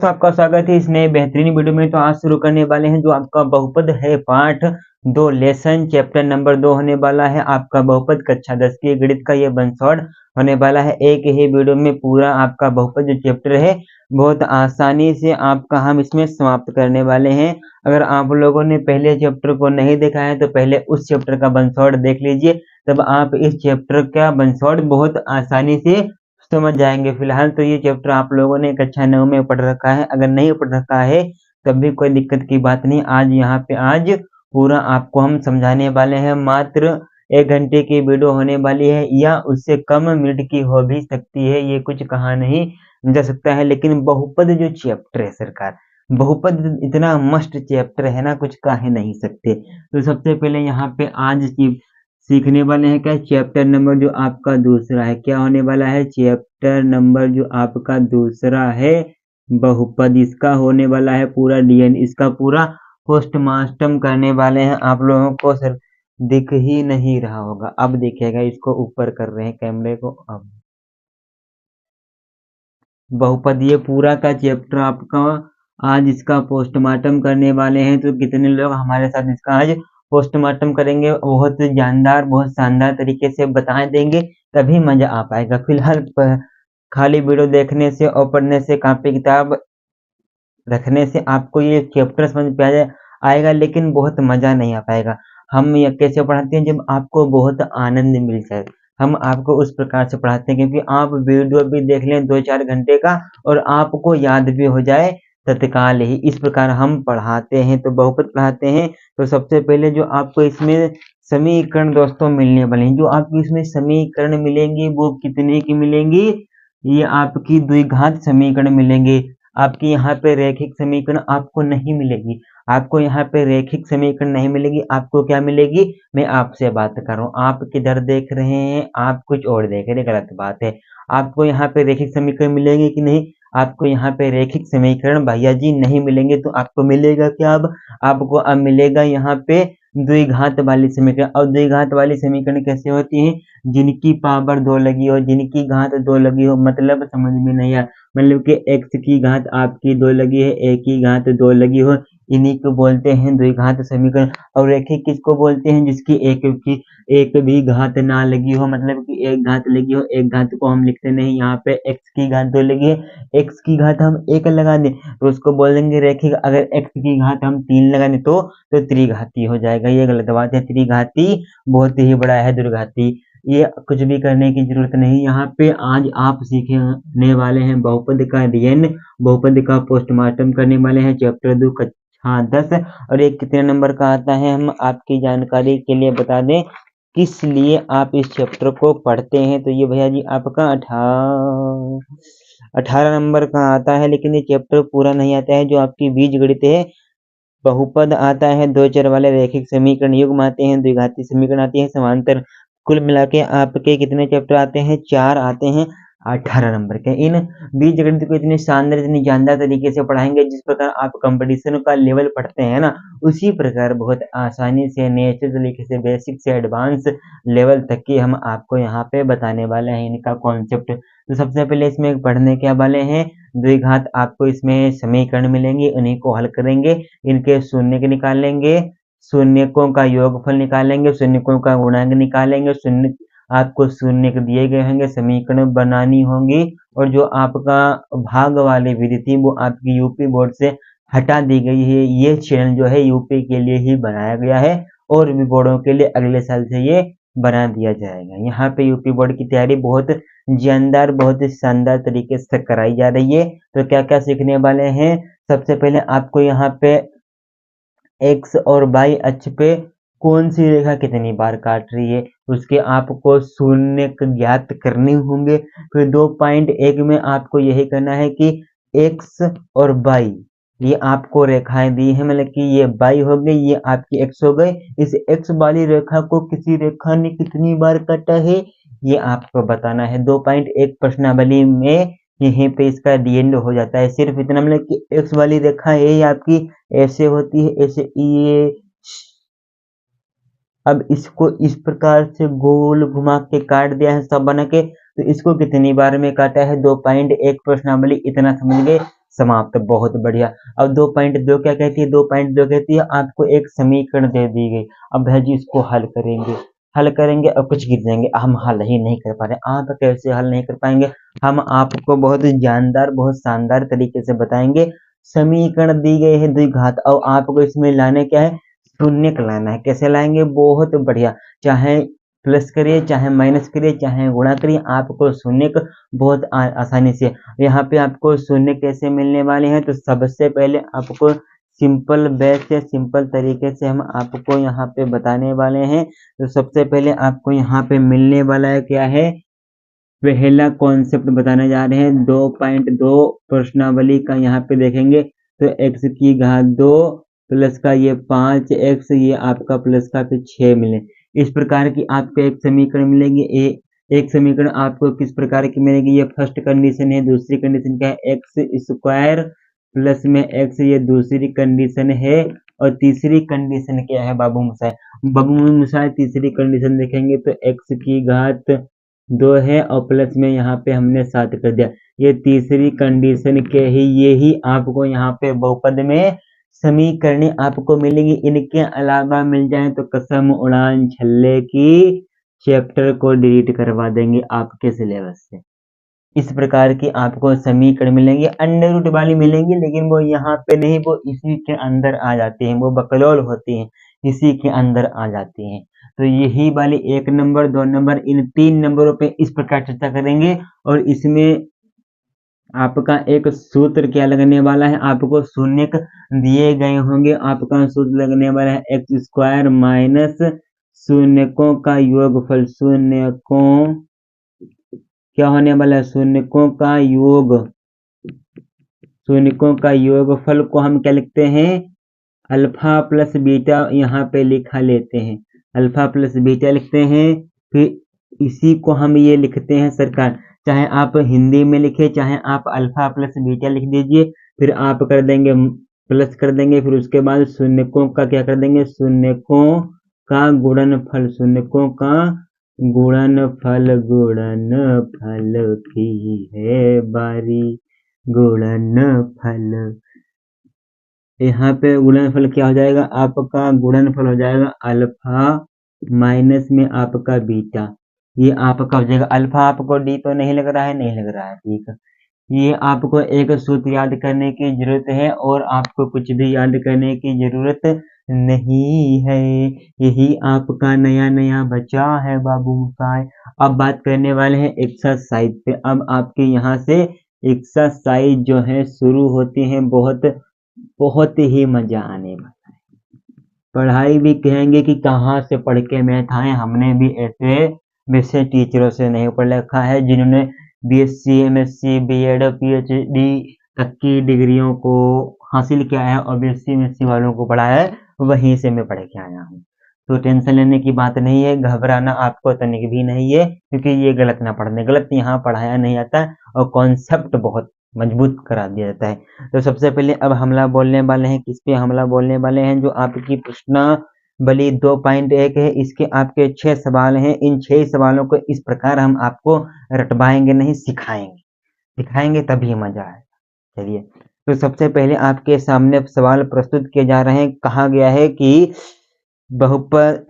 तो आपका स्वागत है इस नए बेहतरीन वीडियो में। तो आज शुरू करने वाले हैं जो आपका बहुपद है पाठ 2 लेसन चैप्टर नंबर 2 होने वाला है। आपका बहुपद कक्षा 10 की गणित का ये वन शॉट होने वाला है। एक ही वीडियो में पूरा आपका बहुपद जो चैप्टर है बहुत आसानी से आपका हम इसमें समाप्त करने वाले हैं। अगर आप लोगों ने पहले चैप्टर को नहीं देखा है तो पहले उस चैप्टर का वन शॉट देख लीजिए, तब आप इस चैप्टर का वन शॉट बहुत आसानी से समझ जाएंगे। फिलहाल तो ये चैप्टर आप लोगों ने कक्षा 9 में पढ़ रखा है, अगर नहीं पढ़ रखा है तब भी कोई दिक्कत की बात नहीं। आज पूरा आपको हम समझाने वाले हैं। मात्र 1 घंटे की वीडियो होने वाली है या उससे कम मिनट की हो भी सकती है, ये कुछ कहा नहीं जा सकता है। लेकिन बहुपद जो चैप्टर है सरकार, बहुपद इतना मस्ट चैप्टर है ना, कुछ कह नहीं सकते। तो सबसे पहले यहाँ पे आज की सीखने वाले हैं क्या, चैप्टर नंबर जो आपका दूसरा है। क्या होने वाला है, चैप्टर नंबर जो आपका दूसरा है बहुपद, इसका होने वाला है पूरा डीएन, इसका पूरा पोस्टमार्टम करने वाले हैं। आप लोगों को सर दिख ही नहीं रहा होगा, अब दिखेगा, इसको ऊपर कर रहे हैं कैमरे को। अब बहुपद ये पूरा का चैप्टर आपका आज इसका पोस्टमार्टम करने वाले हैं। तो कितने लोग हमारे साथ इसका आज पोस्टमार्टम करेंगे, बहुत जानदार बहुत शानदार तरीके से बता देंगे, तभी मजा आ पाएगा। फिलहाल खाली वीडियो देखने से और पढ़ने से, कॉपी किताब रखने से आपको ये चैप्टर समझ में आएगा, लेकिन बहुत मजा नहीं आ पाएगा। हम ये कैसे पढ़ाते हैं, जब आपको बहुत आनंद मिल जाए हम आपको उस प्रकार से पढ़ाते हैं, क्योंकि आप वीडियो भी देख लें 2-4 घंटे का और आपको याद भी हो जाए तत्काल ही, इस प्रकार हम पढ़ाते हैं। तो बहुपद पढ़ाते हैं। तो सबसे पहले जो आपको इसमें समीकरण दोस्तों मिलने वाले हैं, जो आपको इसमें समीकरण मिलेंगी वो कितने की मिलेंगी, ये आपकी द्विघात समीकरण मिलेंगे। आपकी यहाँ पे रैखिक समीकरण आपको नहीं मिलेगी, आपको यहाँ पे रैखिक समीकरण नहीं मिलेगी। आपको क्या मिलेगी, मैं आपसे बात कर रहा हूँ, आप किधर देख रहे हैं, आप कुछ और देख रहे हैं, गलत बात है। आपको यहाँ पे रैखिक समीकरण मिलेंगे कि नहीं, आपको यहाँ पे रैखिक समीकरण भैया जी नहीं मिलेंगे। तो आपको मिलेगा क्या, अब आपको अब मिलेगा यहाँ पे द्विघात वाली समीकरण। और द्विघात वाली समीकरण कैसे होती है, जिनकी पावर 2 लगी हो, जिनकी घात 2 लगी हो, मतलब समझ में नहीं आया, मतलब कि x की घात आपकी 2 लगी है, a की घात 2 लगी हो, इन्हीं को बोलते हैं द्विघात समीकरण। और रैखिक किसको बोलते हैं, जिसकी एक भी घात ना लगी हो, मतलब कि एक घात लगी हो, एक घात को हम लिखते नहीं, यहाँ पे x की घात 2 लगी है, x की घात हम 1 लगा दें तो उसको बोलेंगे रैखिक। अगर x की घात हम 3 लगा दें तो त्रिघाती हो जाएगा, ये गलत बात है। त्रिघाती बहुत ही बड़ा है, द्विघाती ये कुछ भी करने की जरूरत नहीं। यहाँ पे आज आप सीखने वाले हैं बहुपद का अध्ययन, बहुपद का पोस्टमार्टम करने वाले हैं, चैप्टर 2 कक्षा 10। और ये कितने नंबर का आता है हम आपकी जानकारी के लिए बता दें, किस लिए आप इस चैप्टर को पढ़ते हैं। तो ये भैया जी आपका 18 नंबर का आता है, लेकिन ये चैप्टर पूरा नहीं आता है। जो आपकी बीजगणित है, बहुपद आता है, 2 चर वाले रैखिक समीकरण, युग्म आते हैं, द्विघाती समीकरण आती है, समांतर, कुल मिला के आपके कितने चैप्टर आते हैं, 4 आते हैं 18 नंबर के। इन बीजगणित को इतने शानदार इतनी जानदार तरीके से पढ़ाएंगे, जिस प्रकार आप कंपटीशन का लेवल पढ़ते हैं ना, उसी प्रकार बहुत आसानी से नेचुरल तरीके से बेसिक से एडवांस लेवल तक की हम आपको यहाँ पे बताने वाले हैं इनका कॉन्सेप्ट। तो सबसे पहले इसमें पढ़ने क्या वाले हैं, द्विघात आपको इसमें समीकरण मिलेंगे, उन्हीं को हल करेंगे, इनके शून्य निकालेंगे, शून्यकों का योगफल निकालेंगे, शून्यकों का गुणांक निकालेंगे, शून्य आपको शून्य दिए गए होंगे, समीकरण बनानी होंगी। और जो आपका भाग वाली विधि थी वो आपकी यूपी बोर्ड से हटा दी गई है। ये चैनल जो है यूपी के लिए ही बनाया गया है, और भी बोर्डों के लिए अगले साल से ये बना दिया जाएगा। यहाँ पे यूपी बोर्ड की तैयारी बहुत जानदार बहुत शानदार तरीके से कराई जा रही है। तो क्या क्या सीखने वाले हैं, सबसे पहले आपको यहाँ पे एक्स और वाई अक्ष पे कौन सी रेखा कितनी बार काट रही है, उसके आपको शून्य ज्ञात करने होंगे। फिर 2.1 में आपको यही करना है कि एक्स और वाई ये आपको रेखाएं दी है, मतलब कि ये वाई हो गई, ये आपकी एक्स हो गई। इस एक्स वाली रेखा को किसी रेखा ने कितनी बार काटा है ये आपको बताना है। 2.1 प्रश्नावली में यहीं पे इसका दी एंड हो जाता है। सिर्फ इतना, मतलब कि एक्स वाली रेखा है आपकी ऐसे होती है, ऐसे ये, अब इसको इस प्रकार से गोल घुमा के काट दिया है सब बना के, तो इसको कितनी बार में काटा है, 2.1 प्रश्नावली, इतना समझ गए। समाप्त। बहुत बढ़िया। अब 2.2 क्या कहती है? 2.2 कहती है आपको एक समीकरण दे दी गई, अब भैया जी इसको हल करेंगे और कुछ गिर जाएंगे, हम हल ही नहीं कर पा रहे। आप कैसे हल नहीं कर पाएंगे? हम आपको बहुत जानदार, बहुत शानदार तरीके से बताएंगे। समीकरण दी गई है द्विघात, और आपको इसमें लाने क्या है? शून्य का लाना है। कैसे लाएंगे? बहुत बढ़िया। चाहे प्लस करिए, चाहे माइनस करिए, चाहे गुणा करिए, आपको शून्य का बहुत आसानी से। यहाँ पे आपको शून्य कैसे मिलने वाले हैं? तो सबसे पहले आपको सिंपल बेस से सिंपल तरीके से हम आपको यहाँ पे बताने वाले हैं। तो सबसे पहले आपको यहाँ पे मिलने वाला है क्या है? पहला कॉन्सेप्ट बताने जा रहे हैं। 2.2 प्रश्नावली का यहाँ पे देखेंगे तो x की घात 2 प्लस का ये 5x, ये आपका प्लस का फिर 6 मिले। इस प्रकार की आपको एक समीकरण मिलेगी। एक समीकरण आपको किस प्रकार की मिलेगी? ये फर्स्ट कंडीशन है। दूसरी कंडीशन क्या है? एक्स स्क्वायर प्लस में x, ये दूसरी कंडीशन है। और तीसरी कंडीशन क्या है बाबू मुसाए? बाबू मुसाए तीसरी कंडीशन देखेंगे तो x की घात 2 है और प्लस में यहाँ पे हमने 7 कर दिया। ये तीसरी कंडीशन के ही ये ही आपको यहाँ पे बहुपद में समीकरण आपको मिलेगी। इनके अलावा मिल जाए तो कसम उड़ान छल्ले की, चैप्टर को डिलीट करवा देंगे आपके सिलेबस से। इस प्रकार की आपको समीकरण मिलेंगे। अंडर रूट वाली मिलेंगी, लेकिन वो यहाँ पे नहीं, वो इसी के अंदर आ जाती हैं, वो बकलौल होती हैं, इसी के अंदर आ जाती हैं। तो यही वाली 1 नंबर 2 नंबर, इन 3 नंबरों पे इस प्रकार चर्चा करेंगे। और इसमें आपका एक सूत्र क्या लगने वाला है? आपको शून्य दिए गए होंगे, आपका सूत्र लगने वाला है एक्स स्क्वायर माइनस शून्यकों का योगफल। शून्यकों क्या होने वाला है? शून्यकों का योग। शून्यकों का योगफल को हम क्या लिखते हैं? अल्फा प्लस बीटा यहाँ पे लिखा लेते हैं, अल्फा प्लस बीटा लिखते हैं। फिर इसी को हम ये लिखते हैं सरकार, चाहे आप हिंदी में लिखे, चाहे आप अल्फा प्लस बीटा लिख दीजिए। फिर आप कर देंगे प्लस कर देंगे, फिर उसके बाद शून्यकों का क्या कर देंगे? शून्यकों का गुणनफल। शून्यकों का गुणनफल। गुणनफल की है बारी, गुणनफल। यहाँ पे गुणनफल क्या हो जाएगा? आपका गुणनफल हो जाएगा अल्फा माइनस में आपका बीटा। ये आपका हो जाएगा। अल्फा आपको डी तो नहीं लग रहा है? नहीं लग रहा है, ठीक है। ये आपको एक सूत्र याद करने की जरूरत है और आपको कुछ भी याद करने की जरूरत नहीं है। यही आपका नया नया बचा है बाबू मुसाए। अब बात करने वाले हैं एक्सरसाइज पे। अब आपके यहाँ से एक्सरसाइज जो है शुरू होती है। बहुत ही मजा आने वाला है। पढ़ाई भी कहेंगे कि कहाँ से पढ़ के मैथ आए, हमने भी ऐसे वैसे टीचरों से नहीं पढ़ रखा है जिन्होंने बीएससी, एमएससी, बीएड, पीएचडी तक की डिग्रियों को हासिल किया है और बीएससी, एमएससी वालों को पढ़ाया है, वहीं से मैं पढ़ के आया हूँ। तो टेंशन लेने की बात नहीं है, घबराना आपको तनिक भी नहीं है, क्योंकि ये गलत ना पढ़ने, गलत यहाँ पढ़ाया नहीं आता और कॉन्सेप्ट बहुत मजबूत करा दिया जाता है। तो सबसे पहले अब हमला बोलने वाले हैं, किस पे हमला बोलने वाले हैं? जो आपकी प्रश्नावली 2.1 है, इसके आपके 6 सवाल हैं। इन 6 सवालों को इस प्रकार हम आपको रटवाएंगे नहीं, सिखाएंगे तभी मजा आएगा। चलिए, तो सबसे पहले आपके सामने सवाल प्रस्तुत किए जा रहे हैं। कहा गया है कि बहुपद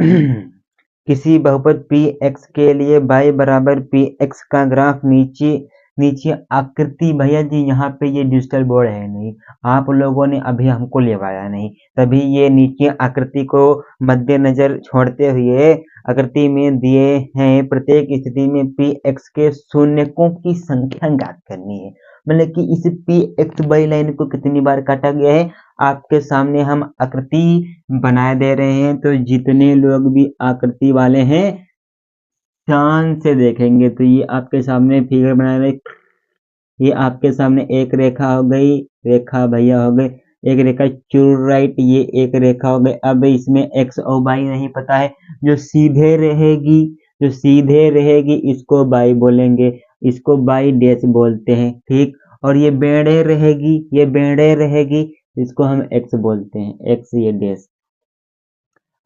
किसी बहुपद px के लिए y बराबर px का ग्राफ नीचे आकृति। भैया जी यहाँ पे ये डिजिटल बोर्ड है नहीं, आप लोगों ने अभी हमको लेवाया नहीं, तभी ये नीचे आकृति को मद्देनजर छोड़ते हुए आकृति में दिए हैं। प्रत्येक स्थिति में px के शून्यकों की संख्या ज्ञात करनी है। मतलब कि इस px बाई लाइन को कितनी बार काटा गया है, आपके सामने हम आकृति बना दे रहे हैं। तो जितने लोग भी आकृति वाले हैं ध्यान से देखेंगे। तो ये आपके सामने फिगर बना रहे, ये आपके सामने एक रेखा हो गई, रेखा भैया हो गई, एक रेखा चूर राइट, ये एक रेखा हो गई। अब इसमें x और y नहीं पता है, जो सीधे रहेगी इसको y बोलेंगे, इसको y डैश बोलते हैं, ठीक। और ये बेड़े रहेगी, इसको हम x बोलते हैं, x ये डैश।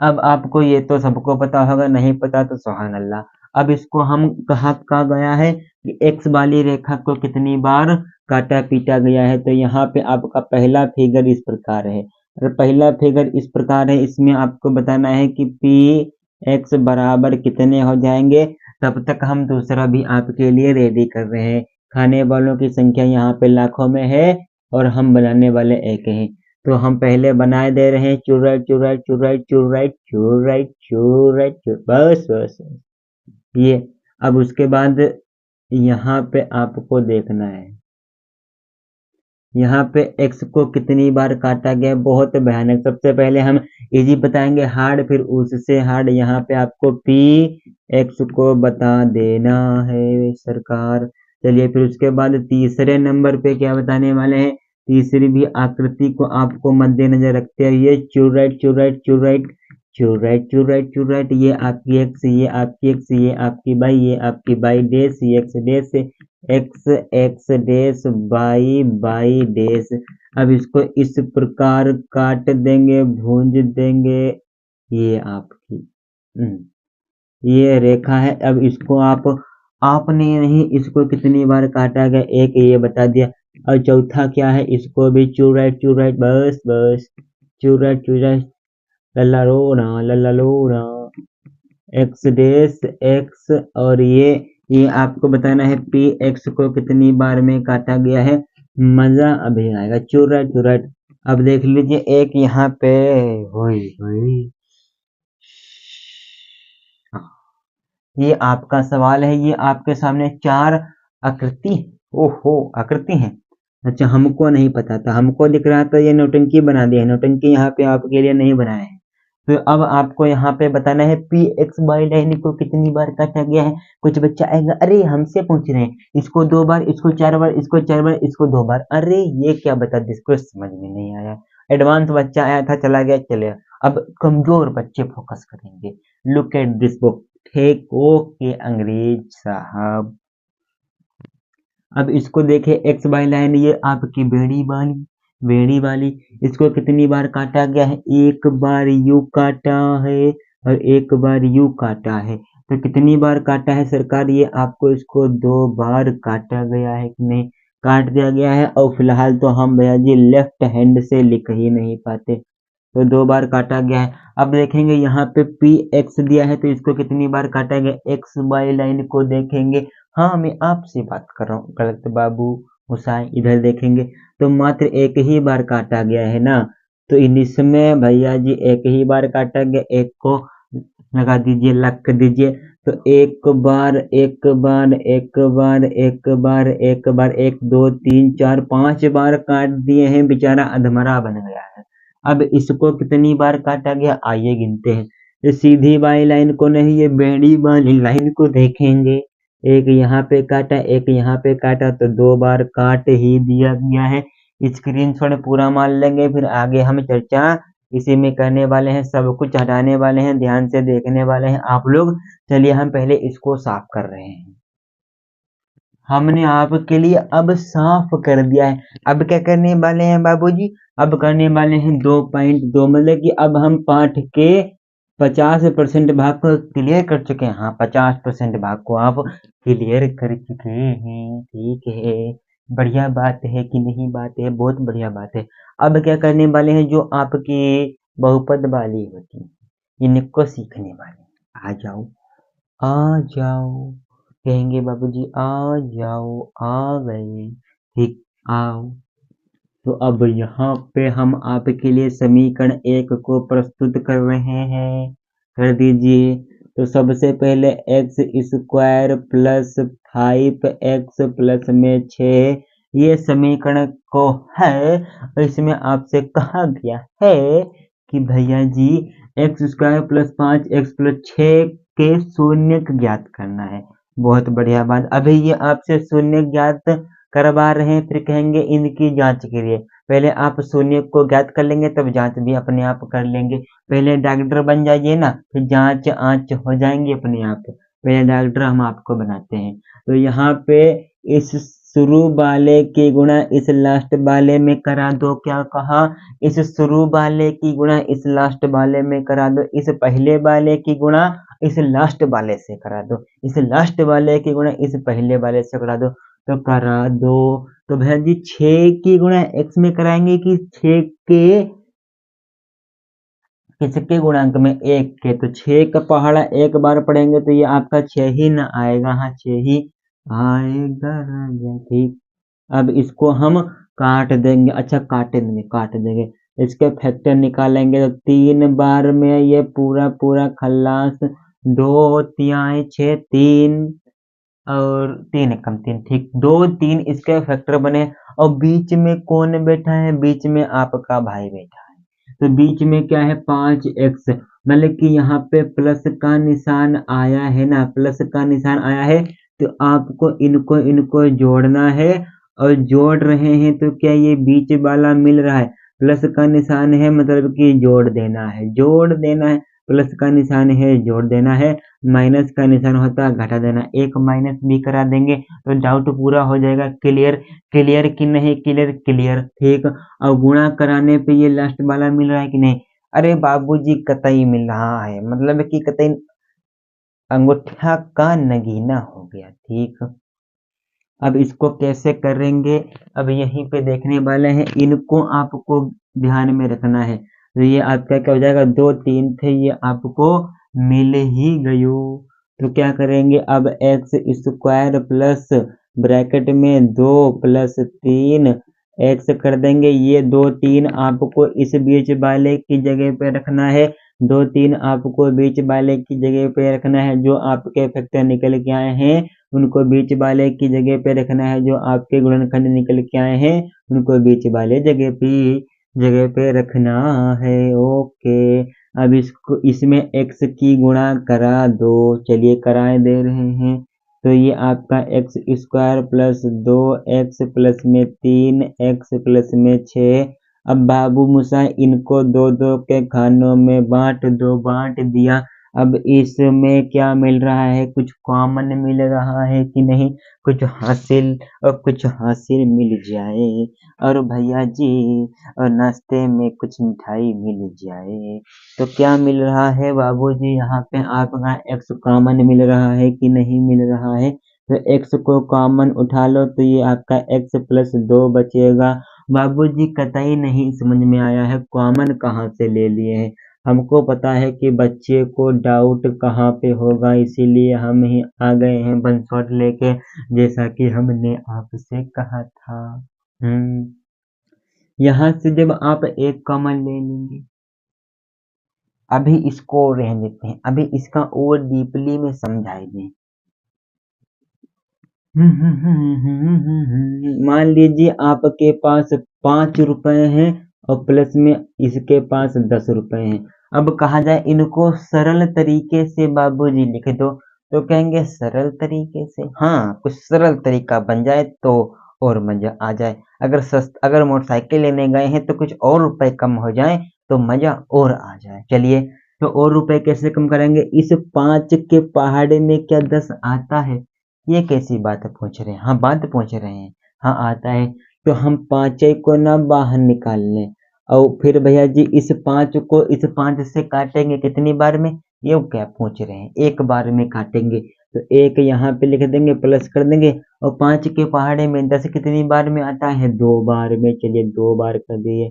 अब आपको ये तो सबको पता होगा, नहीं पता तो सुभान अल्लाह। अब इसको हम कहा गया है कि x वाली रेखा को कितनी बार काटा पीटा गया है। तो यहाँ पे आपका पहला फिगर इस प्रकार है, और पहला फिगर इस प्रकार है, इसमें आपको बताना है कि पी एक्स बराबर कितने हो जाएंगे। तब तक हम दूसरा भी आपके लिए रेडी कर रहे हैं। खाने वालों की संख्या यहाँ पे लाखों में है और हम बनाने वाले एक हैं, तो हम पहले बनाए दे रहे हैं चुराइट चुराइट चुराइट चुराइट चुराइट चुराइट बस बस ये। अब उसके बाद यहाँ पे आपको देखना है, यहाँ पे x को कितनी बार काटा गया, बहुत भयानक। सबसे पहले हम इजी बताएंगे हार्ड, फिर उससे हार्ड। यहाँ पे आपको p x को बता देना है सरकार। चलिए फिर उसके बाद तीसरे नंबर पे क्या बताने वाले हैं, तीसरी भी आकृति को आपको मद्देनजर रखते हुए चुराइट चुराइट चुराइट चुराइट चुराइट चुराइट, ये आपकी x, ये आपकी x, ये आपकी y, ये आपकी y डैश, ये x dash, x x dash by dash. अब इसको इस प्रकार काट देंगे, भूंज देंगे, ये आपकी ये रेखा है। अब इसको आपने नहीं, इसको कितनी बार काटा गया, एक ये बता दिया। और चौथा क्या है, इसको भी चुराइट चुराइट बस बस चुराइट चुराइट लल्ला रोना एक्स डैश एक्स, और ये आपको बताना है पी एक्स को कितनी बार में काटा गया है। मजा अभी आएगा, चुराइट चुराइट। अब देख लीजिए एक यहाँ पे हुई ये आपका सवाल है, ये आपके सामने 4 आकृति, ओहो आकृति है। अच्छा हमको नहीं पता था, हमको दिख रहा था ये नौटंकी बना दिया है, नौटंकी यहाँ पे आपके लिए नहीं बनाए हैं। तो अब आपको यहाँ पे बताना है पी एक्स वाई लाइन को कितनी बार काटा गया है। कुछ बच्चा आएगा, अरे हमसे पूछ रहे हैं इसको 2 बार, इसको 4 बार, इसको 4 बार, इसको 2 बार। अरे ये क्या बता, जिसको समझ में नहीं आया। एडवांस बच्चा आया था, चला गया, चले। अब कमजोर बच्चे फोकस करेंगे। लुक एट दिस बुक, ठेको के अंग्रेज साहब। अब इसको देखे एक्स वाई लाइन, ये आपकी बेड़ी वाली, इसको कितनी बार काटा गया है, एक बार यू काटा है और एक बार यू काटा है। तो कितनी बार काटा है सरकार, ये आपको इसको 2 बार काटा गया है कि नहीं, काट दिया गया है। और फिलहाल तो हम भैया जी लेफ्ट हैंड से लिख ही नहीं पाते, तो 2 बार काटा गया है। अब देखेंगे यहाँ पे पी एक्स दिया है, तो इसको कितनी बार काटा गया, एक्स वाई लाइन को देखेंगे। हाँ मैं आपसे बात कर रहा हूँ, गलत बाबू हुसैन, इधर देखेंगे तो मात्र एक ही बार काटा गया है ना। तो इसमें भैया जी एक ही बार काटा गया, एक को लगा दीजिए, लख दीजिए। तो एक बार एक बार एक बार एक बार एक बार, 1 2 3 4 5 बार काट दिए हैं, बेचारा अधमरा बन गया है। अब इसको कितनी बार काटा गया, आइए गिनते हैं। ये सीधी वाली लाइन को नहीं, ये बेड़ी वाली लाइन को देखेंगे। एक यहाँ पे काटा, एक यहाँ पे काटा, तो 2 बार काट ही दिया गया है। स्क्रीनशॉट पूरा मान लेंगे, फिर आगे हम चर्चा इसी में करने वाले हैं, सब कुछ हटाने वाले हैं, ध्यान से देखने वाले हैं आप लोग। चलिए हम पहले इसको साफ कर रहे हैं, हमने आपके लिए अब साफ कर दिया है। अब क्या करने वाले हैं बाबूजी, अब करने वाले हैं 2.2, मतलब कि अब हम पाठ के 50% भाग को क्लियर कर चुके हैं। हाँ 50% भाग को आप क्लियर कर चुके हैं, ठीक है, बढ़िया बात है कि नहीं, बात है, बहुत बढ़िया बात है। अब क्या करने वाले हैं, जो आपकी बहुपद वाली होती है इनको सीखने वाले। आ जाओ आ जाओ, कहेंगे बाबूजी आ जाओ, आ गए, ठीक आओ। तो अब यहाँ पे हम आपके लिए समीकरण 1 को प्रस्तुत कर रहे हैं, कर दीजिए। तो सबसे पहले x square plus 5x plus में 6, ये समीकरण को है, इसमें आपसे कहा गया है कि भैया जी X square plus 5x plus 6 के शून्य ज्ञात करना है। बहुत बढ़िया बात, अभी ये आपसे शून्य ज्ञात करवा रहे हैं, फिर कहेंगे इनकी जांच करिए। पहले आप शून्य को ज्ञात कर लेंगे, तब जांच भी अपने आप कर लेंगे। पहले डॉक्टर बन जाइए ना, फिर जांच आंच हो जाएंगी अपने आप। पहले डॉक्टर हम आपको बनाते हैं। तो यहाँ पे इस शुरू वाले की गुणा इस लास्ट वाले में करा दो, क्या कहा, इस शुरू वाले की गुणा इस लास्ट वाले में करा दो, इस पहले वाले की गुणा इस लास्ट वाले से करा दो, इस लास्ट वाले की गुणा इस पहले वाले से करा दो। तो करा 2। तो भैया जी 6 की गुणा x में कराएंगे कि 6 के किसके गुणांक में 1 के? तो 6 का पहाड़ा एक बार पढ़ेंगे तो ये आपका 6 ही ना आएगा। हाँ 6 ही आएगा राजा। ठीक, अब इसको हम काट देंगे। अच्छा काट देंगे। इसके फैक्टर निकालेंगे तो 3 बार में ये पूरा पूरा खल्लास, 2 तिहाई 6, 3 और 3 एकम 3। ठीक, 2 3 इसके फैक्टर बने। और बीच में कौन बैठा है? बीच में आपका भाई बैठा है। तो बीच में क्या है? 5x, मतलब कि यहाँ पे प्लस का निशान आया है ना, प्लस का निशान आया है तो आपको इनको इनको जोड़ना है। और जोड़ रहे हैं तो क्या ये बीच वाला मिल रहा है? प्लस का निशान है मतलब कि जोड़ देना है, जोड़ देना है। प्लस का निशान है जोड़ देना है, माइनस का निशान होता है घटा देना। एक माइनस भी करा देंगे तो डाउट पूरा हो जाएगा। क्लियर? क्लियर कि नहीं क्लियर? क्लियर। ठीक, और गुणा कराने पे ये लास्ट वाला मिल रहा है कि नहीं? अरे बाबूजी कतई मिल रहा है, मतलब कि कतई अंगूठा का नगीना हो गया। ठीक, अब इसको कैसे करेंगे? अब यहीं पे देखने वाले हैं, इनको आपको ध्यान में रखना है। तो ये आपका क्या हो जाएगा? 2 3 थे, ये आपको मिल ही गयो। तो क्या करेंगे? अब एक्स स्क्वायर प्लस ब्रैकेट में 2 प्लस 3 एक्स कर देंगे। ये 2 3 आपको इस बीच वाले की जगह पे रखना है, 2 3 आपको बीच वाले की जगह पे रखना है। जो आपके फैक्टर निकल के आए हैं उनको बीच वाले की जगह पे रखना है, जो आपके गुणनखंड निकल के आए हैं उनको बीच वाले जगह पे रखना है। ओके, अब इसको इसमें x की गुणा करा दो। चलिए कराए दे रहे हैं। तो ये आपका x square plus 2x plus में 3x प्लस में 6। अब बाबू मूसा इनको 2 2 के खानों में बांट दो, बांट दिया। अब इसमें क्या मिल रहा है? कुछ कॉमन मिल रहा है कि नहीं? कुछ हासिल और कुछ हासिल मिल जाए। और भैया जी और नाश्ते में कुछ मिठाई मिल जाए। तो क्या मिल रहा है बाबूजी? यहाँ पे आपका x कॉमन मिल रहा है कि नहीं मिल रहा है? तो x को कॉमन उठा लो तो ये आपका x प्लस 2 बचेगा। बाबूजी कतई नहीं समझ में आया है, कॉमन कहाँ से ले लिए हैं? हमको पता है कि बच्चे को डाउट कहाँ पे होगा, इसीलिए हम ही आ गए हैं वन शॉट लेके, जैसा कि हमने आपसे कहा था। यहाँ से जब आप एक कॉमन ले लेंगे, अभी इसको रहने देते हैं, अभी इसका और डीपली में समझाई दें। मान लीजिए आपके पास 5 रुपए हैं और प्लस में इसके पास 10 रुपए हैं। अब कहा जाए इनको सरल तरीके से बाबूजी लिख दो, तो कहेंगे सरल तरीके से, हाँ कुछ सरल तरीका बन जाए तो और मजा आ जाए। अगर मोटरसाइकिल लेने गए हैं तो कुछ और रुपए कम हो जाए तो मजा और आ जाए। चलिए, तो और रुपए कैसे कम करेंगे? इस 5 के पहाड़े में क्या 10 आता है? ये कैसी बात पूछ रहे हैं? हाँ बात पूछ रहे हैं, हाँ आता है। तो हम 5 को ना बाहर निकाल लें और फिर भैया जी इस 5 को इस 5 से काटेंगे कितनी बार में? ये क्या पूछ रहे हैं? एक बार में काटेंगे। तो एक यहाँ पे लिख देंगे, प्लस कर देंगे। और 5 के पहाड़े में 10 कितनी बार में आता है? 2 बार में। चलिए 2 बार कर दिए।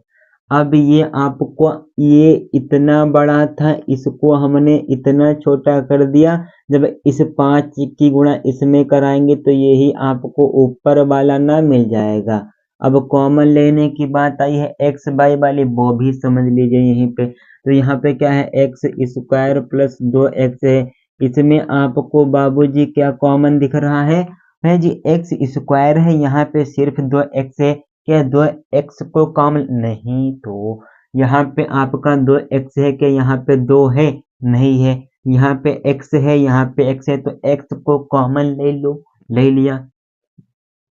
अब ये आपको ये इतना बड़ा था, इसको हमने इतना छोटा कर दिया। जब इस 5 की गुणा इसमें कराएंगे तो यही आपको ऊपर वाला ना मिल जाएगा। अब कॉमन लेने की बात आई है एक्स बाई वाली, वो भी समझ लीजिए यहीं पे। तो यहाँ पे क्या है? एक्स स्क्वायर प्लस 2x है। इसमें आपको बाबूजी क्या कॉमन दिख रहा है जी? एक्स स्क्वायर है, यहाँ पे सिर्फ 2x है। क्या 2x को कॉमन नहीं? तो यहाँ पे आपका 2x है, क्या यहाँ पे 2 है? नहीं है। यहाँ पे x है, यहाँ पे x है, तो x को कॉमन ले लो, ले लिया।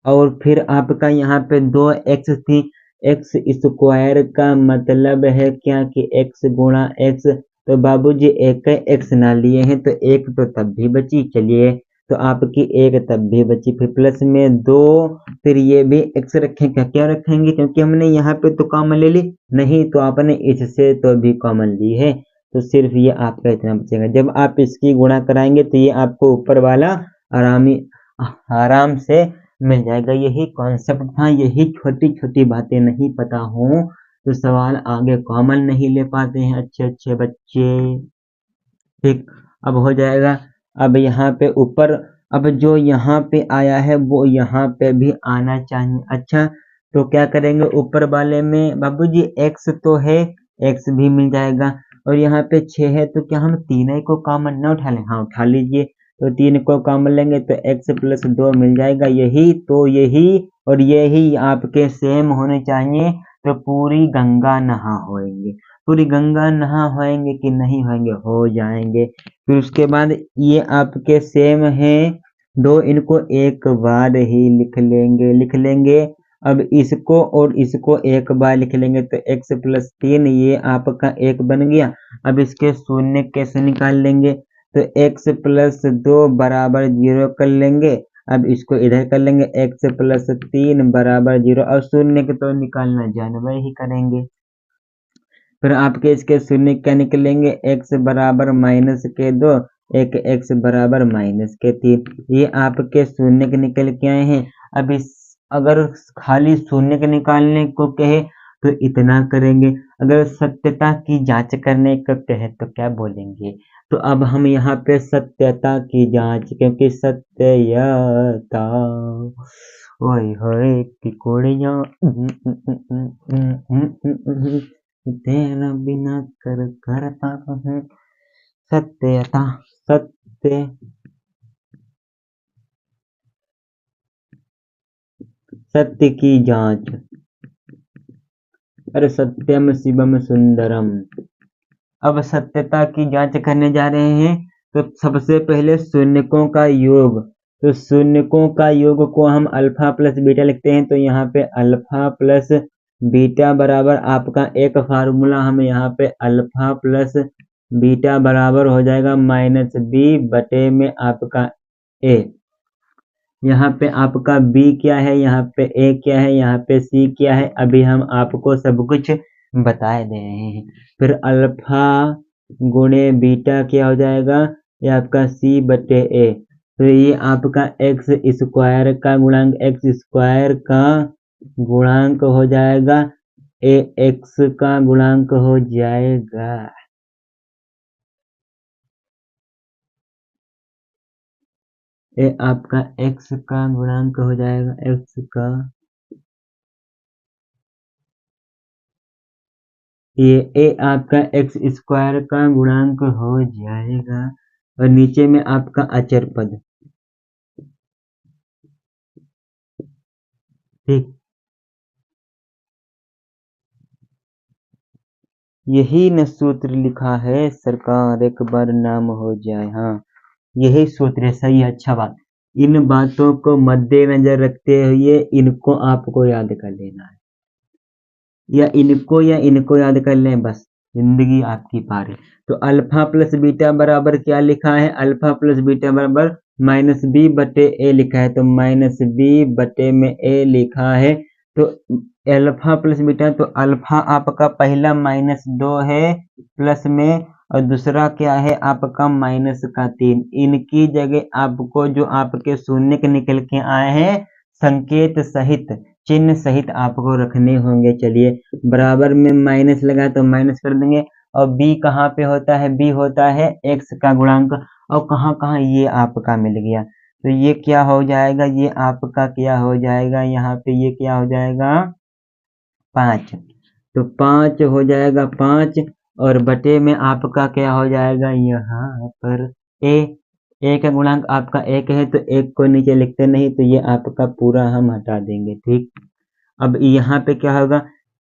और फिर आपका यहाँ पे 2x थी, x स्क्वायर का मतलब है क्या कि x गुणा x। तो बाबूजी एक x ना लिए हैं तो एक तो तब भी बची। चलिए, तो आपकी एक तब भी बची, फिर प्लस में 2, फिर ये भी x रखें। क्या रखेंगे? क्योंकि हमने यहाँ पे तो कॉमन ले ली नहीं, तो आपने इससे तो भी कॉमन ली है, तो सिर्फ ये आपका इतना बचेगा। जब आप इसकी गुणा कराएंगे तो ये आपको ऊपर वाला आराम से मिल जाएगा। यही कॉन्सेप्ट था, यही छोटी छोटी बातें नहीं पता हो तो सवाल आगे कॉमन नहीं ले पाते हैं अच्छे अच्छे बच्चे। ठीक, अब हो जाएगा। अब यहाँ पे ऊपर, अब जो यहाँ पे आया है वो यहाँ पे भी आना चाहिए। अच्छा, तो क्या करेंगे ऊपर वाले में बाबूजी, x तो है, x भी मिल जाएगा। और यहाँ पे 6 है तो क्या हम तीनों को कॉमन ना उठा लें? हाँ उठा लीजिए। तो 3 को कॉमन लेंगे तो x प्लस 2 मिल जाएगा। यही तो, यही और यही आपके सेम होने चाहिए तो पूरी गंगा नहा होएंगे। पूरी गंगा नहा होएंगे कि नहीं होएंगे? हो जाएंगे। फिर उसके बाद ये आपके सेम हैं दो, इनको एक बार ही लिख लेंगे। अब इसको और इसको एक बार लिख लेंगे तो x प्लस 3 ये आपका एक बन गया। अब इसके शून्य कैसे निकाल लेंगे? तो x प्लस 2 बराबर 0 कर लेंगे। अब इसको इधर कर लेंगे, x प्लस 3 बराबर 0। और शून्य के तो निकालना जानवर ही करेंगे। फिर आपके इसके शून्य क्या निकलेंगे? x बराबर माइनस के 2, एक x बराबर माइनस के 3। ये आपके शून्य के निकल के आए हैं। अब इस अगर खाली शून्य के निकालने को कहे तो इतना करेंगे। अगर सत्यता की जांच करने को कहे तो क्या बोलेंगे? तो अब हम यहाँ पे सत्यता की जांच, क्योंकि सत्यता ओए होए की कोड़िया तेरा बिना कर करता हूँ। सत्यता, सत्य, सत्य की जांच। अरे सत्यम शिवम सुंदरम। अब सत्यता की जांच करने जा रहे हैं तो सबसे पहले शून्यकों का योग। तो शून्यकों का योग को हम अल्फा प्लस बीटा लिखते हैं। तो यहाँ पे अल्फा प्लस बीटा बराबर आपका एक फार्मूला हम यहाँ पे अल्फा प्लस बीटा बराबर हो जाएगा माइनस बी बटे में आपका ए। यहाँ पे आपका b क्या है, यहाँ पे a क्या है, यहाँ पे c क्या है, अभी हम आपको सब कुछ बता दे रहे हैं। फिर अल्फा गुणे बीटा क्या हो जाएगा? ये आपका c बटे a। तो ये आपका x स्क्वायर का गुणांक, x स्क्वायर का गुणांक हो जाएगा, a x का गुणांक हो जाएगा। ये आपका x का गुणांक हो जाएगा, x का, ये a आपका x स्क्वायर का गुणांक हो जाएगा। और नीचे में आपका अचर पद। ठीक, यही न सूत्र लिखा है सरकार, एक बार नाम हो जाए। हाँ यही सूत्र है, सही है। अच्छा बात, इन बातों को मद्देनजर रखते हुए इनको आपको याद कर लेना है, या इनको याद कर लें, बस जिंदगी आपकी पार है। तो अल्फा प्लस बीटा बराबर क्या लिखा है? अल्फा प्लस बीटा बराबर माइनस बी बटे ए लिखा है। तो माइनस बी बटे में ए लिखा है। तो अल्फा प्लस बीटा, तो अल्फा आपका पहला माइनस 2 है प्लस में, और दूसरा क्या है आपका माइनस का 3। इनकी जगह आपको जो आपके शून्य के निकल के आए हैं संकेत सहित, चिन्ह सहित आपको रखने होंगे। चलिए, बराबर में माइनस लगा तो माइनस कर देंगे। और b कहाँ पे होता है? b होता है x का गुणांक। और कहाँ कहाँ ये आपका मिल गया, तो ये क्या हो जाएगा? ये आपका क्या हो जाएगा? यहाँ पे ये क्या हो जाएगा? 5। तो 5 हो जाएगा 5, और बटे में आपका क्या हो जाएगा? यहाँ पर a का गुणांक आपका 1 है तो 1 को नीचे लिखते नहीं, तो ये आपका पूरा हम हटा देंगे। ठीक, अब यहाँ पे क्या होगा?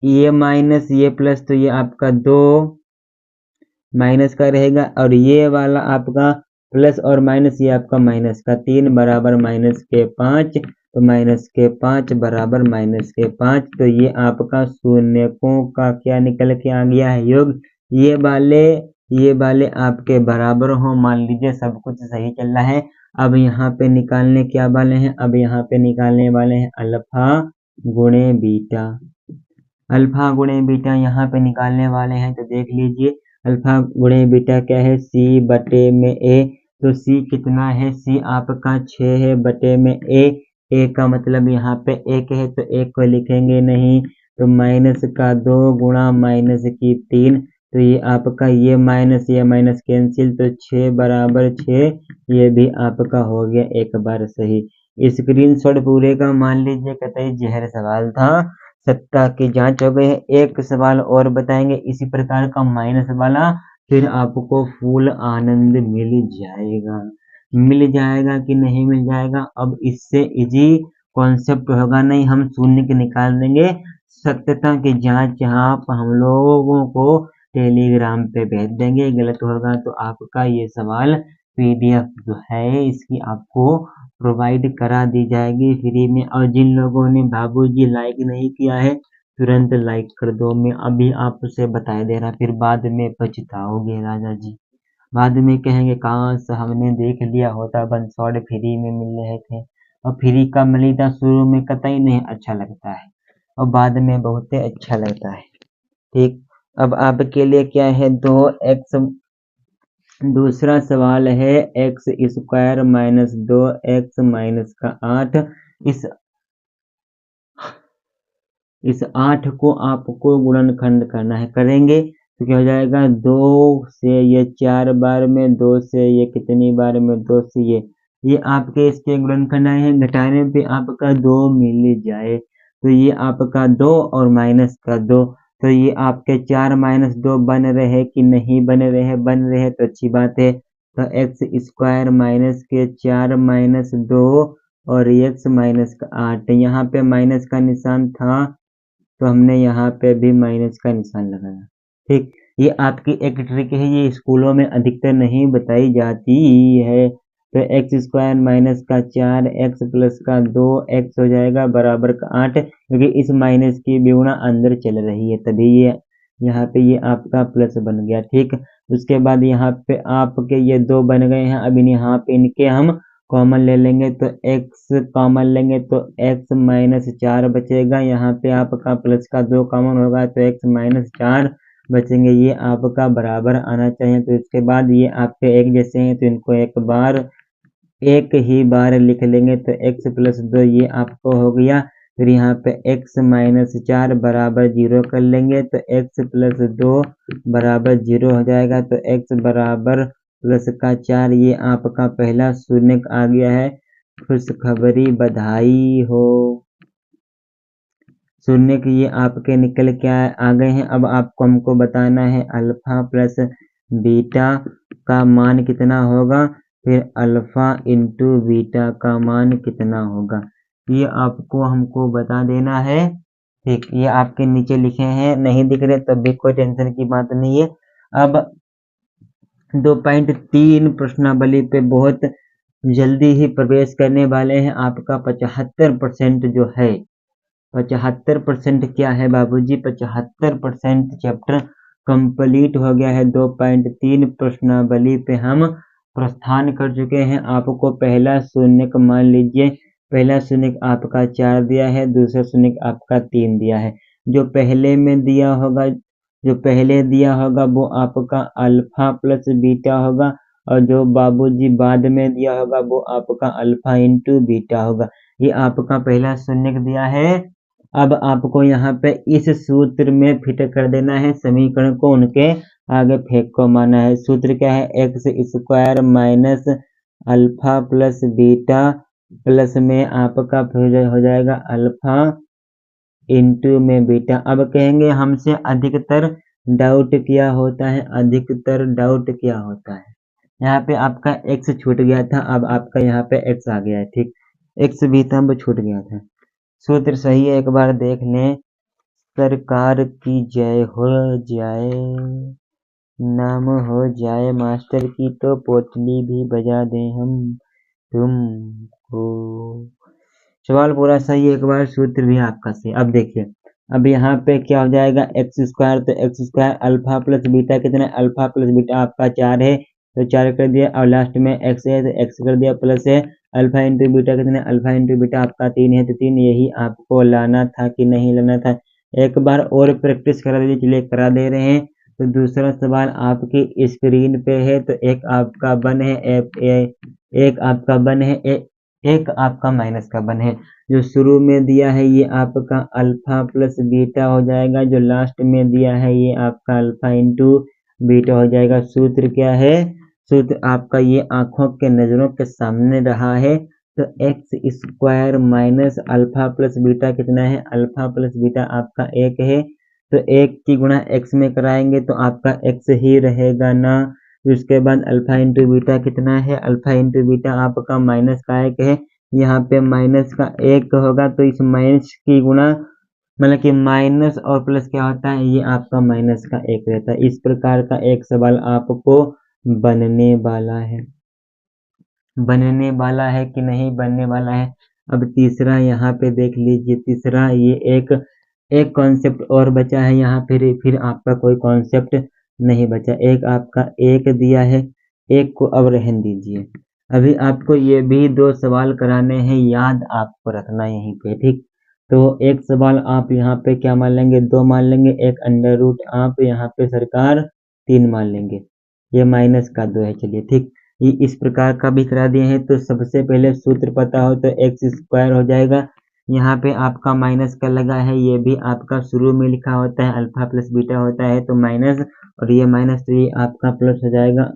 ये माइनस ये प्लस, तो ये आपका 2 माइनस का रहेगा, और ये वाला आपका प्लस और माइनस, ये आपका माइनस का 3 बराबर माइनस के 5। तो माइनस के 5 बराबर माइनस के 5। तो ये आपका शून्यकों का क्या निकल के आ गया है? योग। ये वाले आपके बराबर हो, मान लीजिए सब कुछ सही चल रहा है। अब यहाँ पे निकालने क्या वाले हैं? अब यहाँ पे निकालने वाले हैं अल्फा गुणे बीटा। अल्फा गुणे बीटा यहाँ पे निकालने वाले हैं, तो देख लीजिए अल्फा गुणे बीटा क्या है? c बटे में a। तो c कितना है? c आपका 6 है बटे में a। ए का मतलब यहाँ पे एक है तो एक को लिखेंगे नहीं, तो माइनस का 2 गुणा माइनस की 3, तो ये आपका ये माइनस कैंसिल, तो 6 बराबर 6, ये भी आपका हो गया एक बार सही। स्क्रीनशॉट पूरे का मान लीजिए, कतई जहर सवाल था, सत्ता की जांच हो गई है। एक सवाल और बताएंगे इसी प्रकार का माइनस वाला, फिर आपको फुल आनंद मिल जाएगा कि नहीं मिल जाएगा। अब इससे इजी कॉन्सेप्ट होगा नहीं, हम शून्य के निकाल देंगे। सत्यता की जांच आप हम लोगों को टेलीग्राम पे भेज देंगे, गलत होगा तो आपका ये सवाल पीडीएफ जो है इसकी आपको प्रोवाइड करा दी जाएगी फ्री में। और जिन लोगों ने बाबूजी लाइक नहीं किया है, तुरंत लाइक कर दो, मैं अभी आपसे बता दे रहा, फिर बाद में पछताओगे राजा जी। बाद में कहेंगे काश हमने देख लिया होता, बंसवाड़ फ्री में मिल रहे थे। और फ्री का मिलता शुरू में कतई नहीं अच्छा लगता है, और बाद में बहुत अच्छा लगता है। ठीक, अब आपके लिए क्या है, 2x, दूसरा सवाल है x square minus 2x minus का 8। इस 8 को आपको गुणनखंड करना है, करेंगे तो क्या हो जाएगा, 2 से ये 4 बार में, 2 से ये कितनी बार में, 2 से ये आपके इसके गुणनखंड आए हैं, घटाने पे आपका 2 मिल जाए, तो ये आपका 2 और माइनस का 2, तो ये आपके 4 माइनस 2 बन रहे कि नहीं बन रहे तो अच्छी बात है। तो एक्स स्क्वायर माइनस के 4 माइनस 2 और एक्स माइनस का 8, यहाँ पे माइनस का निशान था तो हमने यहाँ पे भी माइनस का निशान लगाया। ठीक, ये आपकी एक ट्रिक है, ये स्कूलों में अधिकतर नहीं बताई जाती है। तो एक्स स्क्वायर माइनस का 4 एक्स प्लस का 2 एक्स हो जाएगा बराबर का 8, क्योंकि इस माइनस की बेगुना अंदर चल रही है, तभी ये यहाँ पे ये आपका प्लस बन गया। ठीक, उसके बाद यहाँ पे आपके ये 2 बन गए हैं, अब यहाँ पे इनके हम कॉमन ले लेंगे, तो x कॉमन लेंगे तो x माइनस 4 बचेगा, यहाँ पे आपका प्लस का 2 कॉमन होगा तो x माइनस 4 बचेंगे, ये आपका बराबर आना चाहिए। तो इसके बाद ये आपके एक जैसे हैं तो इनको एक ही बार लिख लेंगे, तो x प्लस 2 ये आपको हो गया, फिर यहाँ पे x माइनस 4 बराबर 0 कर लेंगे, तो x प्लस 2 बराबर 0 हो जाएगा, तो x बराबर प्लस का 4, ये आपका पहला शून्य आ गया है। खुशखबरी, बधाई हो, शून्य की ये आपके निकल के आ गए हैं। अब आपको हमको बताना है अल्फा प्लस बीटा का मान कितना होगा, फिर अल्फा इंटू बीटा का मान कितना होगा, ये आपको हमको बता देना है। ठीक, ये आपके नीचे लिखे हैं, नहीं दिख रहे तब भी कोई टेंशन की बात नहीं है। अब 2.3 प्रश्नावली पे बहुत जल्दी ही प्रवेश करने वाले हैं। आपका 75% जो है, 75% क्या है बाबूजी, 75% चैप्टर कंप्लीट हो गया है। 2.3 प्रश्नावली पे हम प्रस्थान कर चुके हैं। आपको पहला शून्य मान लीजिए, पहला शून्य आपका 4 दिया है, दूसरा शून्य आपका 3 दिया है। जो पहले दिया होगा वो आपका अल्फा प्लस बीटा होगा, और जो बाबूजी बाद में दिया होगा वो आपका अल्फा इंटू बीटा होगा। ये आपका पहला शून्य दिया है। अब आपको यहाँ पे इस सूत्र में फिट कर देना है समीकरण को, उनके आगे फेंक को माना है। सूत्र क्या है, x square minus alpha plus beta plus में आपका हो जाएगा अल्फा इंटू में बीटा। अब कहेंगे हमसे अधिकतर डाउट क्या होता है, यहाँ पे आपका x छूट गया था, अब आपका यहाँ पे x आ गया है। ठीक, x भी था वो छूट गया था। सूत्र सही है, एक बार देख लें। सरकार की जय हो जाए, नाम हो जाए मास्टर की, तो पोटली भी बजा दें हम तुमको। सवाल पूरा सही है, एक बार सूत्र भी आपका सही। अब देखिए, अब यहाँ पे क्या हो जाएगा, एक्स स्क्वायर, तो X square alpha plus beta कितना है, अल्फा प्लस बीटा आपका 4 है तो 4 कर दिया, और लास्ट में एक्स है तो एक्स कर दिया, प्लस है अल्फा इंटू बीटा कितना है, अल्फा इंटू बीटा आपका 3 है तो 3, यही आपको लाना था कि नहीं लाना था। एक बार और प्रैक्टिस करा दीजिए, चलिए करा दे रहे हैं। तो दूसरा सवाल आपकी स्क्रीन पे है, तो एक आपका बन है, एक आपका माइनस का वन है। जो शुरू में दिया है ये आपका अल्फा प्लस बीटा हो जाएगा, जो लास्ट में दिया है ये आपका अल्फा इंटू बीटा हो जाएगा। सूत्र क्या है? सूत्र आपका ये आंखों के नजरों के सामने रहा है। तो X square minus alpha plus beta कितना है? अल्फा प्लस बीटा आपका एक है, तो एक की गुणा एक्स में कराएंगे तो आपका एक्स ही रहेगा ना। उसके बाद अल्फा इंटू बीटा कितना है? अल्फा इंटू बीटा आपका माइनस का एक है, यहाँ पे माइनस का एक होगा तो इस माइनस की गुणा मतलब कि माइनस और प्लस क्या होता है? ये आपका माइनस का एक रहता है। इस प्रकार का एक सवाल आपको बनने वाला है। बनने वाला है कि नहीं बनने वाला है? अब तीसरा यहाँ पे देख लीजिए, तीसरा ये एक कॉन्सेप्ट और बचा है यहाँ, फिर आपका कोई कॉन्सेप्ट नहीं बचा। एक आपका एक दिया है, एक को अब रहने दीजिए। अभी आपको ये भी दो सवाल कराने हैं, याद आपको रखना यहीं पे, ठीक। तो एक सवाल आप यहाँ पे क्या मान लेंगे? दो मान लेंगे, एक अंडर रूट आप यहाँ पे सरकार 3 मान लेंगे, ये माइनस का 2 है। चलिए ठीक, ये इस प्रकार का भी करा दिए हैं। तो सबसे पहले सूत्र पता हो तो एक्स स्क्वायर हो जाएगा, यहाँ पे आपका माइनस का लगा है, ये भी आपका शुरू में लिखा होता है, अल्फा प्लस बीटा होता है तो माइनस, और ये माइनस तो ये आपका प्लस हो जाएगा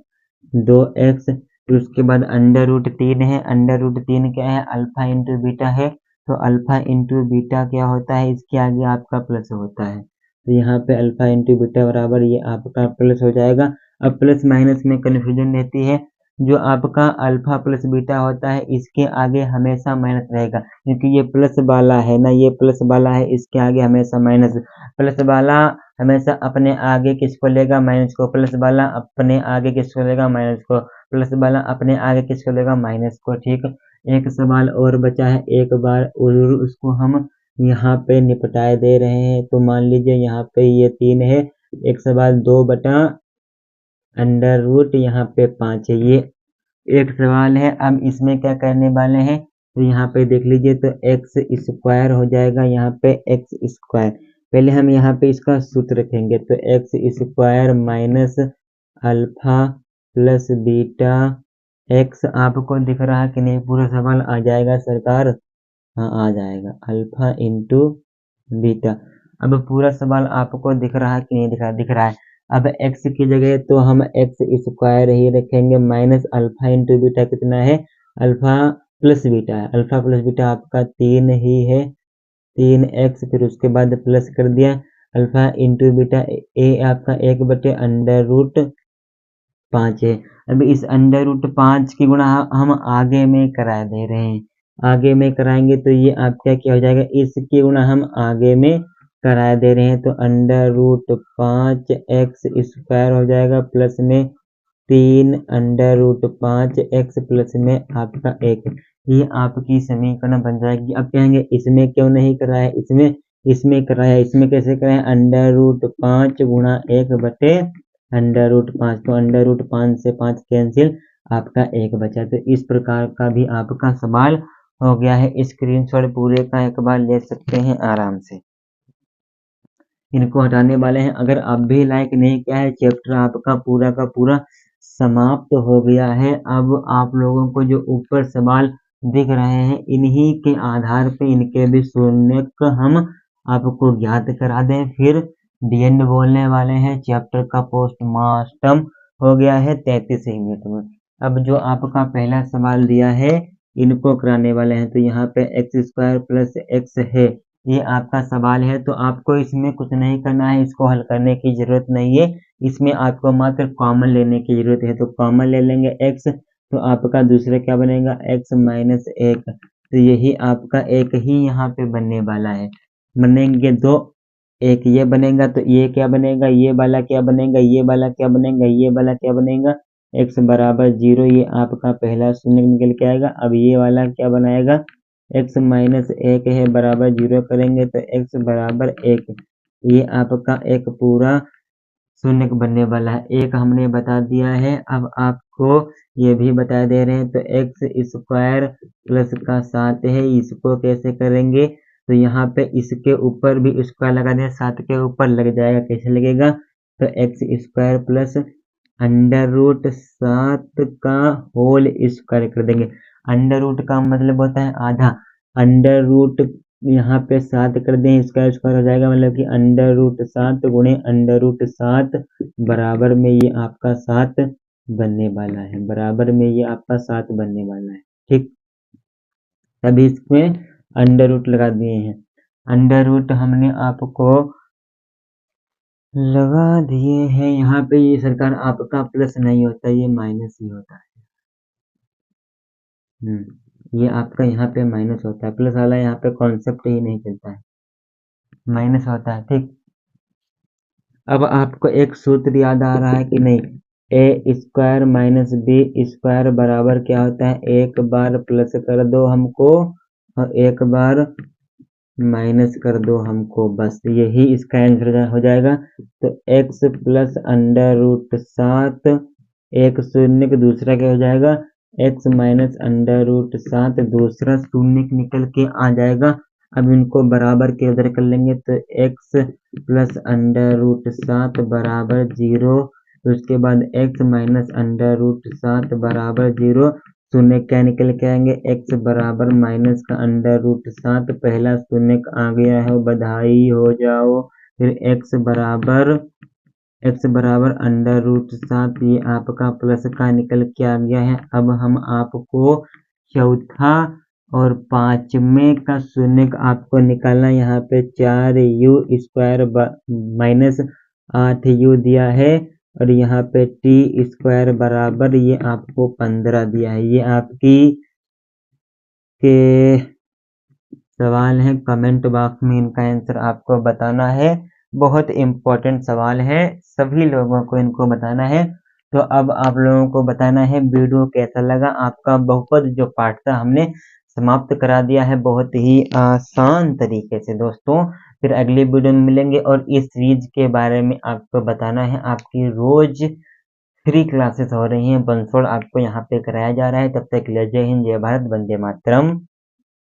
2x। फिर उसके बाद अंडर रूट 3 है, अंडर रूट 3 क्या है? अल्फा इंटू बीटा है, तो अल्फा इंटू बीटा क्या होता है? इसके आगे आपका प्लस होता है, तो यहाँ पे अल्फा इंटू बीटा बराबर ये आपका प्लस हो जाएगा। अब प्लस माइनस में कन्फ्यूजन रहती है, जो आपका अल्फा प्लस बीटा होता है इसके आगे हमेशा माइनस रहेगा, क्योंकि ये प्लस वाला है ना, ये प्लस वाला है, इसके आगे हमेशा माइनस। प्लस वाला हमेशा अपने आगे किसको लेगा? माइनस को। प्लस वाला अपने आगे किसको लेगा? माइनस को। प्लस वाला अपने आगे किसको लेगा? माइनस को, ठीक। एक सवाल और बचा है, एक बार और उसको हम यहाँ पे निपटाए दे रहे हैं। तो मान लीजिए यहाँ पे ये 3 है, एक सवाल 2 बटा अंडर रूट यहाँ पे 5 है, ये एक सवाल है। अब इसमें क्या करने वाले हैं? तो यहाँ पे देख लीजिए, तो एक्स स्क्वायर हो जाएगा, यहाँ पे एक्स स्क्वायर। पहले हम यहाँ पे इसका सूत्र रखेंगे, तो X square minus alpha plus beta x, आपको दिख रहा है कि नहीं? पूरा सवाल आ जाएगा सरकार? हाँ आ जाएगा, अल्फा इंटू बीटा। अब पूरा सवाल आपको दिख रहा है कि नहीं दिख रहा? दिख रहा है। अब x की जगह तो हम एक्स स्क्वायर ही रखेंगे, माइनस अल्फा इंटू बीटा कितना है? अल्फा प्लस बीटा है, अल्फा प्लस बीटा आपका 3 ही है, 3x, फिर उसके बाद प्लस कर दिया अल्फा इंटू बीटा ए आपका 1 बटे अंडर रूट 5 है। अब इस अंडर रूट 5 की गुणा हम आगे में करा दे रहे हैं, आगे में कराएंगे तो ये आपका क्या हो जाएगा? इसकी गुणा हम आगे में करा दे रहे हैं, तो अंडर रूट 5 एक्स स्क्वायर हो जाएगा, प्लस में 3 अंडर रूट 5 एक्स, प्लस में आपका 1। ये आपकी समीकरण बन जाएगी। अब कहेंगे इसमें क्यों नहीं कराया? इसमें कराया, इसमें कैसे कराया? अंडर रूट 5 गुणा 1 बटे अंडर रूट 5, तो अंडर रूट 5 से 5 कैंसिल, आपका 1 बचा। तो इस प्रकार का भी आपका सवाल हो गया है। स्क्रीनशॉट पूरे का एक बार ले सकते हैं आराम से। इनको हटाने वाले हैं। अगर आप भी लाइक नहीं किया है, चैप्टर आपका पूरा का पूरा समाप्त हो गया है। अब आप लोगों को जो ऊपर सवाल दिख रहे हैं, इन्हीं के आधार पे इनके भी शून्य हम आपको ज्ञात करा दें, फिर दी एंड बोलने वाले हैं। चैप्टर का पोस्टमार्टम हो गया है 33 मिनट में। अब जो आपका पहला सवाल दिया है, इनको कराने वाले हैं। तो यहाँ पे एक्स स्क्वायर प्लस एक्स है, ये आपका सवाल है, तो आपको इसमें कुछ नहीं करना है, इसको हल करने की जरूरत नहीं है। इसमें आपको मात्र कॉमन लेने की जरूरत है, तो कॉमन ले लेंगे x, तो आपका दूसरा क्या बनेगा? x माइनस 1, तो यही आपका एक ही यहाँ पे बनने वाला है। बनेंगे दो, एक ये बनेगा, तो ये क्या बनेगा? ये वाला क्या बनेगा? ये वाला क्या बनेगा? ये वाला क्या बनेगा? x बराबर 0, ये आपका पहला शून्य निकल के आएगा। अब ये वाला क्या बनाएगा? x माइनस 1 है, बराबर 0 करेंगे तो x बराबर 1, ये आपका एक पूरा शून्य बनने वाला है। एक हमने बता दिया है, अब आपको ये भी बता दे रहे हैं। तो एक्स स्क्वायर प्लस का 7 है, इसको कैसे करेंगे? तो यहाँ पे इसके ऊपर भी स्क्वायर लगा दें, 7 के ऊपर लग जाएगा, कैसे लगेगा? तो X square plus under root 7 का होल स्क्वायर कर देंगे। अंडर रूट का मतलब होता है आधा, अंडर रूट यहाँ पे 7 कर दें, इसका स्क्वायर हो जाएगा, मतलब कि अंडर रूट 7 गुणे अंडर रूट 7 बराबर में ये आपका 7 बनने वाला है, बराबर में ये आपका 7 बनने वाला है। ठीक, अभी इसमें अंडर रूट लगा दिए हैं, अंडर रूट हमने आपको लगा दिए हैं। यहाँ पे ये सरकार आपका प्लस नहीं होता, ये माइनस ही होता है। ये आपका यहाँ पे माइनस होता है, प्लस वाला यहाँ पे कॉन्सेप्ट ही नहीं चलता है, माइनस होता है। ठीक, अब आपको एक सूत्र याद आ रहा है कि नहीं, ए स्क्वायर माइनस बी स्क्वायर बराबर क्या होता है, एक बार प्लस कर दो हमको और एक बार माइनस कर दो हमको, बस यही इसका आंसर हो जाएगा। तो x प्लस अंडर रूट 7, एक शून्य का दूसरा क्या हो जाएगा, x माइनस अंडर रूट 7, दूसरा शून्य निकल के आ जाएगा। अब इनको बराबर के उधर कर लेंगे तो x प्लस अंडर रूट 7 बराबर 0, तो उसके बाद x माइनस अंडर रूट 7 बराबर 0, शून्य क्या निकल के आएंगे, x बराबर माइनस का अंडर रूट 7, पहला शून्य आ गया है, बधाई हो जाओ। फिर x बराबर अंडर रूट 7, ये आपका प्लस का निकल के आ गया है। अब हम आपको चौथा और पांचवें का शून्य आपको निकालना, यहाँ पे 4u स्क्वायर माइनस 8u दिया है और यहाँ पे टी स्क्वायर बराबर ये आपको 15 दिया है। ये आपकी के सवाल है, कमेंट बॉक्स में इनका आंसर आपको बताना है, बहुत इम्पोर्टेंट सवाल है, सभी लोगों को इनको बताना है। तो अब आप लोगों को बताना है वीडियो कैसा लगा आपका, बहुपद जो पार्ट था हमने समाप्त करा दिया है बहुत ही आसान तरीके से दोस्तों। फिर अगली वीडियो में मिलेंगे और इस सीरीज के बारे में आपको बताना है। आपकी रोज फ्री क्लासेस हो रही हैं, बंसोड़ आपको यहाँ पे कराया जा रहा है। तब तक के लिए जय हिंद, जय भारत, वंदे मातरम।